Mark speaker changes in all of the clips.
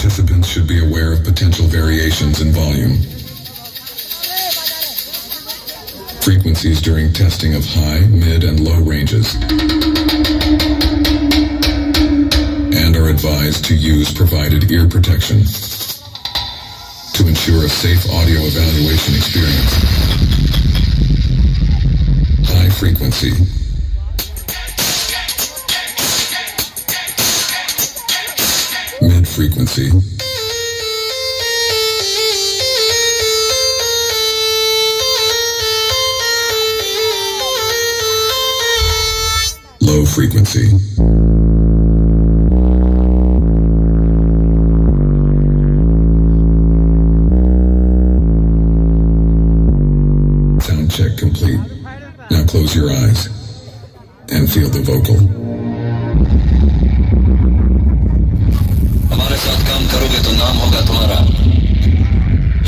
Speaker 1: participants should be aware of potential variations in volume. Frequencies during testing of high, mid, and low ranges, and are advised to use provided ear protection to ensure a safe audio evaluation experience. High frequency. Mid frequency. Low frequency. Sound check complete. Now close your eyes and feel the vocal.
Speaker 2: हमारे साथ काम करोगे तो नाम होगा तुम्हारा,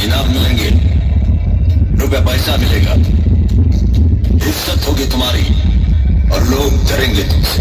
Speaker 2: इनाम मिलेंगे, रुपया पैसा मिलेगा, इज्जत होगी तुम्हारी और लोग डरेंगे तुमसे।